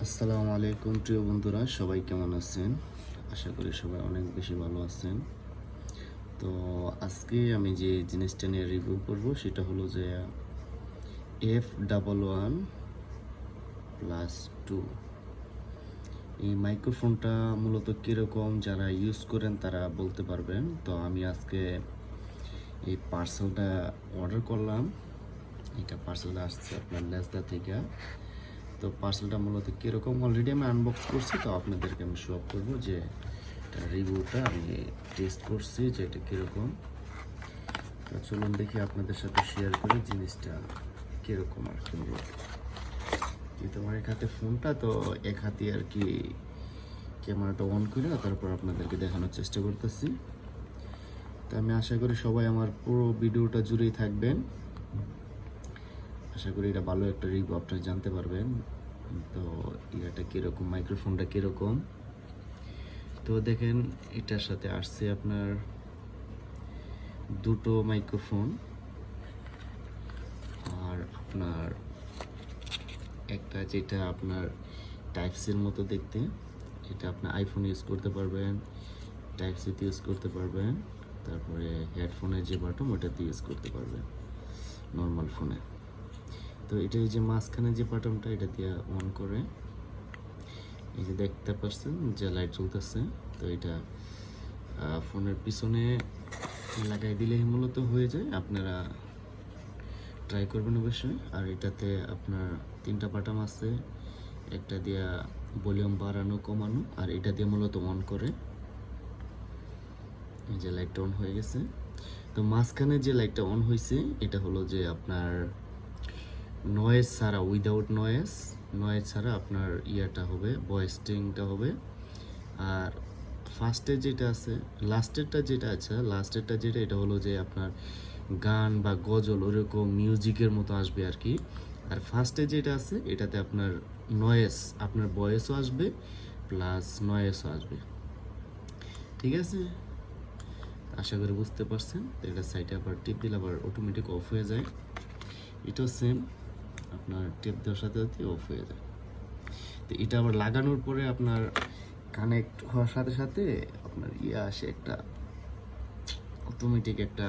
আসসালামু আলাইকুম প্রিয় বন্ধুরা, সবাই কেমন আছেন? আশা করি সবাই অনেক বেশি ভালো আছেন। তো আজকে আমি যে জিনিসটা নিয়ে রিভিউ করব সেটা হলো যে F11+2। এই মাইক্রোফোনটা মূলত কীরকম যারা ইউজ করেন তারা বলতে পারবেন। তো আমি আজকে এই পার্সেলটা অর্ডার করলাম। এটা পার্সেলটা আসছে আপনার লেজদা থেকে। তো পার্সেলটা মূলত কীরকম অলরেডি আমি আনবক্স করছি, তো আপনাদেরকে আমি শো আপ করবো যে রিভিউটা আমি টেস্ট করছি যে এটা কীরকম। তো চলুন দেখি আপনাদের সাথে শেয়ার করি জিনিসটা কীরকম আর কি। মূলত যেহেতু আমার এক হাতে ফোনটা, তো এক হাতে আর কি ক্যামেরাটা অন করে তারপর আপনাদেরকে দেখানোর চেষ্টা করতেছি। তো আমি আশা করি সবাই আমার পুরো ভিডিওটা জুড়েই থাকবেন। আশা করি এটা ভালো একটা রিভিউ আপনারা জানতে পারবেন। তো এটা কীরকম, মাইক্রোফোনটা কীরকম। তো দেখেন এটার সাথে আসছে আপনার দুটো মাইক্রোফোন, আর আপনার একটা যেটা আপনার টাইপ সির মতো দেখতে, এটা আপনার আইফোন ইউজ করতে পারবেন, টাইপ সিতে ইউজ করতে পারবেন, তারপরে হেডফোনের যে বাটন ওটাতে ইউজ করতে পারবেন নর্মাল ফোনে। তো এটা এই যে মাঝখানে যে বাটনটা এটা দিয়ে অন করে এই যে দেখতে পাচ্ছেন যে লাইট জ্বলতেছে। তো এটা ফোনের পিছনে লাগাই দিলেই মূলত হয়ে যায়, আপনারা ট্রাই করবেন অবশ্যই। আর এটাতে আপনার তিনটা বাটন আছে, একটা দিয়ে ভলিউম বাড়ানো কমানো, আর এটা দিয়ে মূলত অন করে। এই যে লাইটটা অন হয়ে গেছে। তো মাঝখানে যে লাইটটা অন হয়েছে এটা হলো যে আপনার নয়েজ ছাড়া, উইদাউট নয়েজ ছাড়া আপনার ইয়াটা হবে, ভয়েসটিংটা হবে। আর ফার্স্টের যেটা আছে, লাস্টেরটা যেটা আছে, লাস্টেরটা যেটা এটা হলো যে আপনার গান বা গজল ওরকম মিউজিকের মতো আসবে আর কি। আর ফার্স্টে যেটা আছে এটাতে আপনার নয়েজ, আপনার ভয়েসও আসবে প্লাস নয়েজও আসবে। ঠিক আছে, আশা করি বুঝতে পারছেন। তো এটা সাইডে আবার টিপ দিলে আবার অটোমেটিক অফ হয়ে যায়। এটাও সেম, আপনার টিপ দেওয়ার সাথে সাথে অফ হয়ে যায়। তো এটা আবার লাগানোর পরে আপনার কানেক্ট হওয়ার সাথে সাথে আপনার আসে একটা অটোমেটিক একটা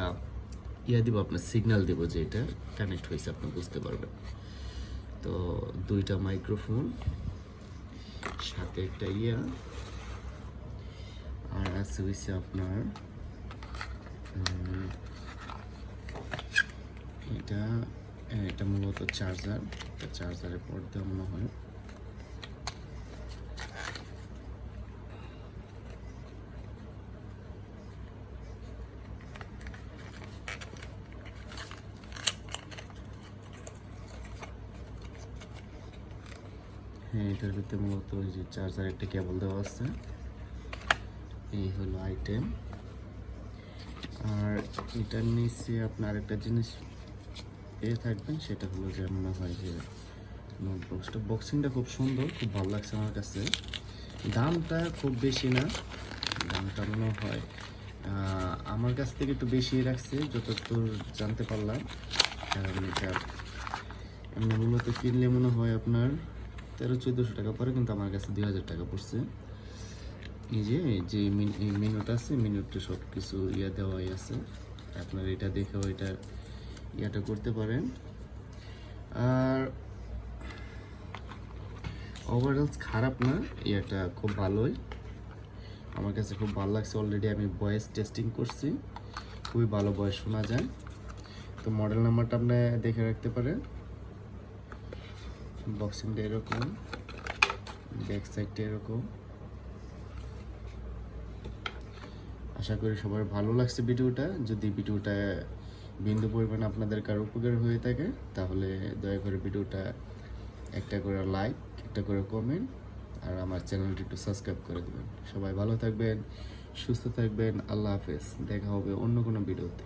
দিব, আপনার সিগন্যাল দিব যে এটা কানেক্ট হয়েছে, আপনি বুঝতে পারবেন। তো দুইটা মাইক্রোফোন সাথে একটা আর আছে হয়েছে আপনার এটা মূলত চার্জারের পোর্ট দেওয়া মনে হয়। হ্যাঁ, এটার ভিতরে মূলত ওই যে চার্জার একটা কেবল দেওয়া আছে। এই হলো আইটেম। আর এটার নিচে আপনার একটা জিনিস পেয়ে থাকবেন, সেটা হলো যে মনে হয় যে নোটবক্সটা, বক্সিংটা খুব সুন্দর, খুব ভালো লাগছে আমার কাছে। দামটা খুব বেশি না, দামটা মনে হয় আমার কাছ থেকে একটু বেশি রাখছে যতদূর জানতে পারলাম। কারণ এটা এমনি মূলত কিনলে মনে হয় আপনার 1300-1400 টাকা পরে, কিন্তু আমার কাছে 2000 টাকা পড়ছে। এই যে মেনুটা আছে, মেনুতে সব কিছু দেওয়াই আছে, আপনার এটা দেখেও এটা ইয়াটা করতে পারেন। আর ওভারঅল খারাপ না, এটা খুব ভালোই, আমার কাছে খুব ভালো লাগছে। অলরেডি আমি ভয়েস টেস্টিং করছি, খুবই ভালো ভয়েস শোনা যায়। তো মডেল নাম্বারটা আপনি দেখে রাখতে পারেন। বক্সিংটা এরকম, ব্যাক সাইডটা এরকম। আশা করি সবার ভালো লাগছে ভিডিওটা। যদি ভিডিওটা বিন্দু পরিমাণ আপনাদের কারো উপকার হয়ে থাকে তাহলে দয়া করে ভিডিওটা একটা করে লাইক, একটা করে কমেন্ট, আর আমার চ্যানেলটি একটু সাবস্ক্রাইব করে দেবেন। সবাই ভালো থাকবেন, সুস্থ থাকবেন। আল্লাহ হাফেজ, দেখা হবে অন্য কোনো ভিডিওতে।